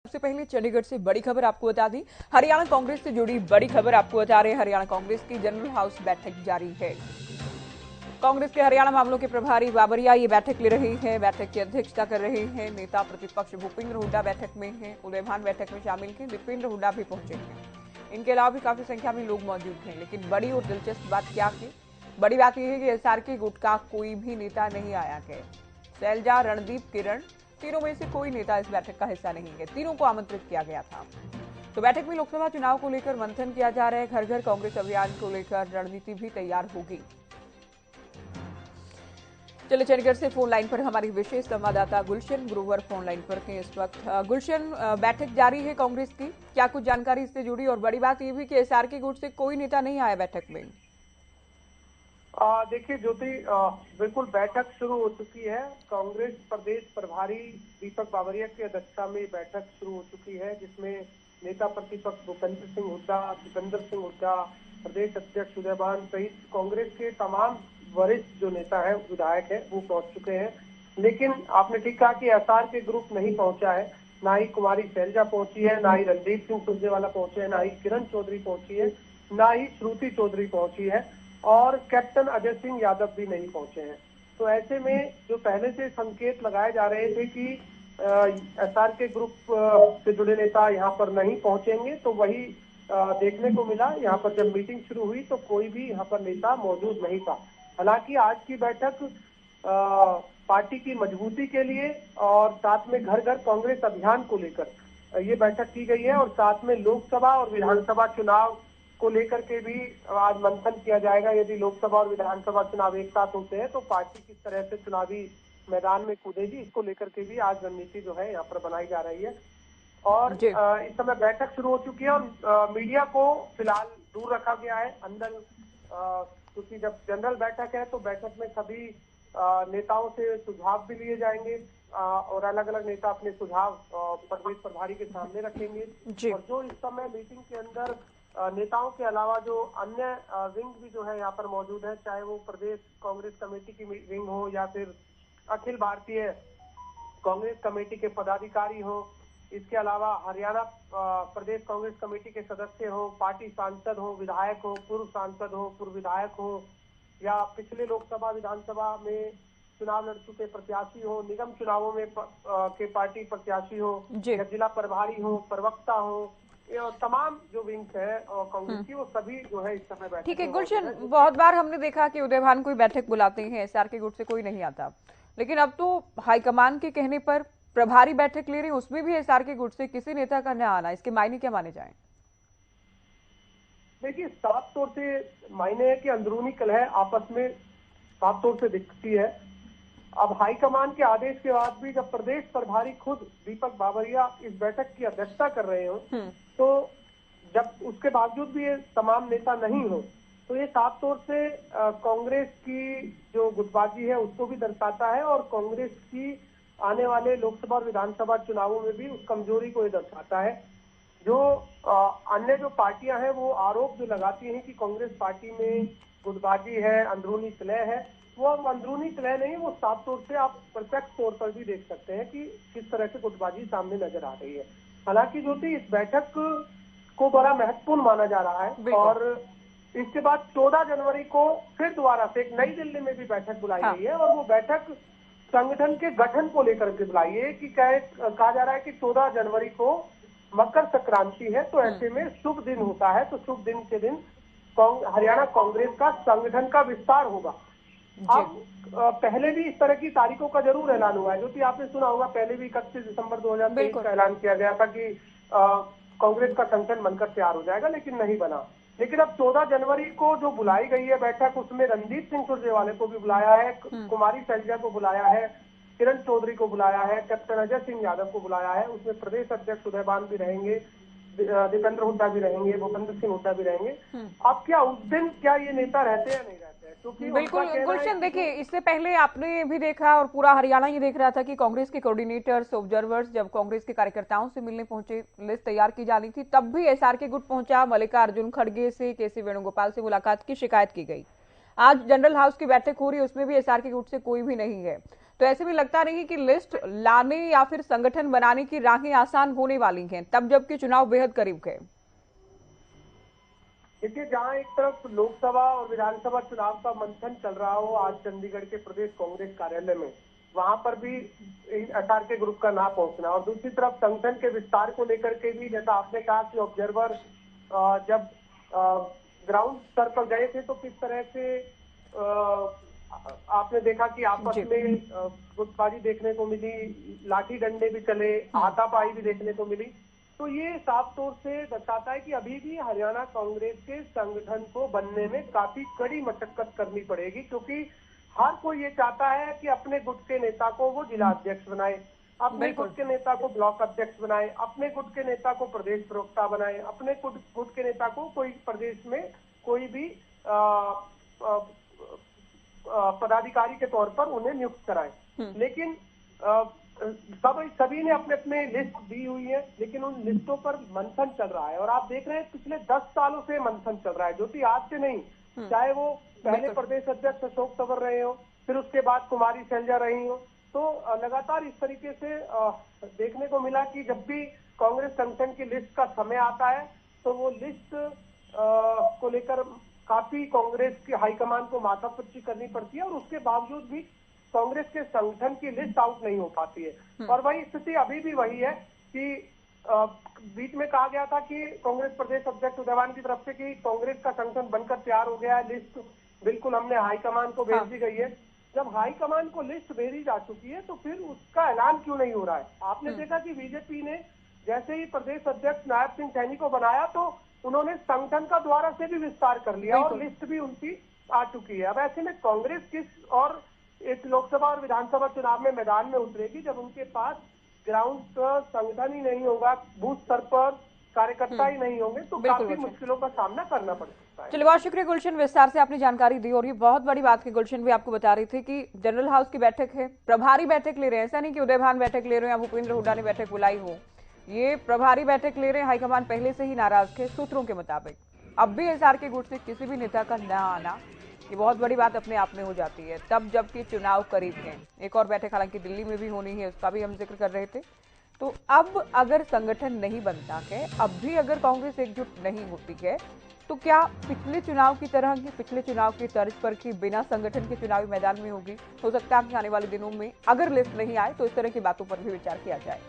सबसे पहले चंडीगढ़ से बड़ी खबर आपको बता दी। हरियाणा कांग्रेस से जुड़ी बड़ी खबर आपको बता रहे हैं। हरियाणा कांग्रेस की जनरल हाउस बैठक जारी है। कांग्रेस के हरियाणा मामलों के प्रभारी बाबरिया ये बैठक ले रहे हैं। बैठक की अध्यक्षता कर रहे हैं। नेता प्रतिपक्ष भूपेंद्र हुड्डा बैठक में हैं। उदयभान बैठक में शामिल हैं। दीपेंद्र हुड्डा भी पहुंचे हैं। इनके अलावा भी काफी संख्या में लोग मौजूद हैं। लेकिन बड़ी और दिलचस्प बात क्या है? बड़ी बात यह है कि एसआरके गुट का कोई भी नेता नहीं आया है। शैलजा, रणदीप, किरण, तीनों में से कोई नेता इस बैठक का हिस्सा नहीं है। तीनों को आमंत्रित किया गया था। तो बैठक में लोकसभा चुनाव को लेकर मंथन किया जा रहा है। घर घर कांग्रेस अभियान को लेकर रणनीति भी तैयार होगी। चलिए चंडीगढ़ से फोन लाइन पर हमारी विशेष संवाददाता गुलशन ग्रोवर फोन लाइन पर थे इस वक्त। गुलशन, बैठक जारी है कांग्रेस की, क्या कुछ जानकारी इससे जुड़ी? और बड़ी बात यह भी कि एसआरके गुट से कोई नेता नहीं आया बैठक में। देखिए ज्योति, बिल्कुल बैठक शुरू हो चुकी है। कांग्रेस प्रदेश प्रभारी दीपक बाबरिया की अध्यक्षता में बैठक शुरू हो चुकी है, जिसमें नेता प्रतिपक्ष भूपेंद्र सिंह हुड्डा, दीपेंद्र सिंह हुड्डा, प्रदेश अध्यक्ष उदयभान सहित कांग्रेस के तमाम वरिष्ठ जो नेता है, विधायक है, वो पहुंच चुके हैं। लेकिन आपने ठीक कहा कि एसआर के ग्रुप नहीं पहुंचा है। ना ही कुमारी शैलजा पहुंची है, ना ही रणदीप सिंह सुरजेवाला पहुंचे हैं, ना ही किरण चौधरी पहुंची है, ना ही श्रुति चौधरी पहुंची है, और कैप्टन अजय सिंह यादव भी नहीं पहुंचे हैं। तो ऐसे में जो पहले से संकेत लगाए जा रहे थे कि एसआर के ग्रुप से जुड़े नेता यहाँ पर नहीं पहुंचेंगे, तो वही देखने को मिला। यहाँ पर जब मीटिंग शुरू हुई तो कोई भी यहाँ पर नेता मौजूद नहीं था। हालांकि आज की बैठक पार्टी की मजबूती के लिए और साथ में घर घर कांग्रेस अभियान को लेकर ये बैठक की गई है, और साथ में लोकसभा और विधानसभा चुनाव को लेकर के भी आज मंथन किया जाएगा। यदि लोकसभा और विधानसभा चुनाव एक साथ होते हैं तो पार्टी किस तरह से चुनावी मैदान में कूदेगी, इसको लेकर के भी आज रणनीति जो है यहाँ पर बनाई जा रही है। और इस समय बैठक शुरू हो चुकी है, और मीडिया को फिलहाल दूर रखा गया है अंदर, क्योंकि जब जनरल बैठक है तो बैठक में सभी नेताओं से सुझाव भी लिए जाएंगे, और अलग अलग नेता अपने सुझाव प्रदेश प्रभारी के सामने रखेंगे। और जो इस समय मीटिंग के अंदर नेताओं के अलावा जो अन्य विंग भी जो है यहाँ पर मौजूद है, चाहे वो प्रदेश कांग्रेस कमेटी की विंग हो या फिर अखिल भारतीय कांग्रेस कमेटी के पदाधिकारी हो, इसके अलावा हरियाणा प्रदेश कांग्रेस कमेटी के सदस्य हो, पार्टी सांसद हो, विधायक हो, पूर्व सांसद हो, पूर्व विधायक हो, या पिछले लोकसभा विधानसभा में चुनाव लड़ चुके प्रत्याशी हो, निगम चुनावों में के पार्टी प्रत्याशी हो, या जिला प्रभारी हो, प्रवक्ता हो, तमाम जो विंग है कांग्रेस की, वो सभी जो है इस समय बैठक। ठीक है गुलशन, बहुत बार हमने देखा कि उदयभान कोई बैठक बुलाते हैं, एसआरके गुट से कोई नहीं आता, लेकिन अब तो हाईकमान के कहने पर प्रभारी बैठक ले रहे हैं, उसमें भी एसआरके गुट से किसी नेता का न आना, इसके मायने क्या माने जाएं? देखिए, साफ तौर से मायने है कि अंदरूनी कलह आपस में साफ तौर से दिखती है। अब हाईकमान के आदेश के बाद भी जब प्रदेश प्रभारी खुद दीपक बाबरिया इस बैठक की अध्यक्षता कर रहे हो, तो जब उसके बावजूद भी ये तमाम नेता नहीं हो, तो ये साफ तौर से कांग्रेस की जो गुटबाजी है उसको भी दर्शाता है, और कांग्रेस की आने वाले लोकसभा और विधानसभा चुनावों में भी उस कमजोरी को ये दर्शाता है। जो अन्य जो पार्टियां हैं वो आरोप जो लगाती हैं कि कांग्रेस पार्टी में गुटबाजी है, अंदरूनी कलह है, वो अंदरूनी कलह नहीं, वो साफ तौर से आप प्रत्यक्ष तौर पर भी देख सकते हैं कि किस तरह से गुटबाजी सामने नजर आ रही है। हालांकि ज्योति, इस बैठक को बड़ा महत्वपूर्ण माना जा रहा है, और इसके बाद 14 जनवरी को फिर दोबारा से एक नई दिल्ली में भी बैठक बुलाई गई है, और वो बैठक संगठन के गठन को लेकर के बुलाई है। कि कहा जा रहा है कि 14 जनवरी को मकर संक्रांति है, तो ऐसे में शुभ दिन होता है, तो शुभ दिन के दिन हरियाणा कांग्रेस का संगठन का विस्तार होगा। अब पहले भी इस तरह की तारीखों का जरूर ऐलान हुआ है, जो कि आपने सुना होगा, पहले भी 31 दिसंबर 2023 का ऐलान किया गया था कि कांग्रेस का संगठन बनकर तैयार हो जाएगा, लेकिन नहीं बना। लेकिन अब 14 जनवरी को जो बुलाई गई है बैठक, उसमें रणदीप सिंह सुरजेवाला को भी बुलाया है, कुमारी शैलजा को बुलाया है, किरण चौधरी को बुलाया है, कैप्टन अजय सिंह यादव को बुलाया है। उसमें प्रदेश अध्यक्ष उदयभान भी रहेंगे, दीपेंद्र हुड्डा भी रहेंगे, भूपेंद्र सिंह हुड्डा भी रहेंगे। अब क्या उस दिन क्या ये नेता रहते हैं या नहीं रहते हैं? क्योंकि बिल्कुल गुलशन, देखिए इससे पहले आपने भी देखा और पूरा हरियाणा ये देख रहा था कि कांग्रेस के कोऑर्डिनेटर्स, ऑब्जर्वर्स जब कांग्रेस के कार्यकर्ताओं से मिलने पहुंचे, लिस्ट तैयार की जानी थी, तब भी एसआरके गुट पहुंचा। मल्लिकार्जुन खड़गे से, केसी वेणुगोपाल से मुलाकात की शिकायत की गई। आज जनरल हाउस की बैठक हो रही है, उसमें भी एसआर के गुट से कोई भी नहीं है, तो ऐसे भी लगता नहीं कि लिस्ट लाने या फिर संगठन बनाने की राहें आसान होने वाली हैं, तब जबकि चुनाव बेहद करीब है। देखिए, जहां एक तरफ लोकसभा और विधानसभा चुनाव का मंथन चल रहा हो आज चंडीगढ़ के प्रदेश कांग्रेस कार्यालय में, वहां पर भी एसआर के ग्रुप का ना पहुंचना, और दूसरी तरफ संगठन के विस्तार को लेकर के भी, जैसा आपने कहा कि ऑब्जर्वर जब ग्राउंड स्तर पर गए थे तो किस तरह से आपने देखा कि आपस में गुटबाजी देखने को मिली, लाठी डंडे भी चले, हाथापाई भी देखने को मिली। तो ये साफ तौर से दर्शाता है कि अभी भी हरियाणा कांग्रेस के संगठन को बनने में काफी कड़ी मशक्कत करनी पड़ेगी, क्योंकि हर कोई ये चाहता है कि अपने गुट के नेता को वो जिला अध्यक्ष बनाए, अपने गुट के नेता को ब्लॉक अध्यक्ष बनाए, अपने गुट के नेता को प्रदेश प्रवक्ता बनाए, अपने गुट के नेता को कोई प्रदेश में कोई भी पदाधिकारी के तौर पर उन्हें नियुक्त कराए। लेकिन सभी ने अपने अपने लिस्ट दी हुई है, लेकिन उन लिस्टों पर मंथन चल रहा है, और आप देख रहे हैं पिछले 10 सालों से मंथन चल रहा है, जो कि आज से नहीं। चाहे वो पहले प्रदेश अध्यक्ष अशोक तंवर रहे हो, फिर उसके बाद कुमारी शैलजा रही हो, तो लगातार इस तरीके से देखने को मिला कि जब भी कांग्रेस संगठन की लिस्ट का समय आता है तो वो लिस्ट को लेकर काफी कांग्रेस की हाईकमान को माथापच्ची करनी पड़ती है, और उसके बावजूद भी कांग्रेस के संगठन की लिस्ट आउट नहीं हो पाती है। और वही स्थिति अभी भी वही है कि बीच में कहा गया था कि कांग्रेस प्रदेश अध्यक्ष उदयवान की तरफ से कि कांग्रेस का संगठन बनकर तैयार हो गया है, लिस्ट बिल्कुल हमने हाईकमान को भेज दी गई है। जब हाईकमान को लिस्ट भेजी जा चुकी है तो फिर उसका ऐलान क्यों नहीं हो रहा है? आपने देखा कि बीजेपी ने जैसे ही प्रदेश अध्यक्ष नायब सिंह सैनी को बनाया तो उन्होंने संगठन का द्वारा से भी विस्तार कर लिया और लिस्ट भी उनकी आ चुकी है। अब ऐसे में कांग्रेस किस और इस लोकसभा और विधानसभा चुनाव में मैदान में उतरेगी जब उनके पास ग्राउंड पर संगठन ही नहीं होगा, बूथ स्तर पर कार्यकर्ता ही नहीं होंगे, तो काफी मुश्किलों का सामना करना पड़ सकता है। चलिए, बहुत शुक्रिया गुलशन, विस्तार से आपने जानकारी दी। और ये बहुत बड़ी बात है, गुलशन भी आपको बता रही थी कि जनरल हाउस की बैठक है, प्रभारी बैठक ले रहे हैं, ऐसा नहीं कि उदय भान बैठक ले रहे हैं या भूपेंद्र हुड्डा ने बैठक बुलाई हो, ये प्रभारी बैठक ले रहे हैं। हाईकमान पहले से ही नाराज थे सूत्रों के मुताबिक। अब भी एसआर के गुट से किसी भी नेता का न आना, ये बहुत बड़ी बात अपने आप में हो जाती है, तब जबकि चुनाव करीब है। एक और बैठक हालांकि दिल्ली में भी होनी है, उसका भी हम जिक्र कर रहे थे। तो अब अगर संगठन नहीं बनता है, अब भी अगर कांग्रेस एकजुट नहीं होती है, तो क्या पिछले चुनाव की तरह की, पिछले चुनाव की तर्ज पर की बिना संगठन के चुनावी मैदान में होगी? हो सकता है कि आने वाले दिनों में अगर लिस्ट नहीं आए तो इस तरह की बातों पर भी विचार किया जाए।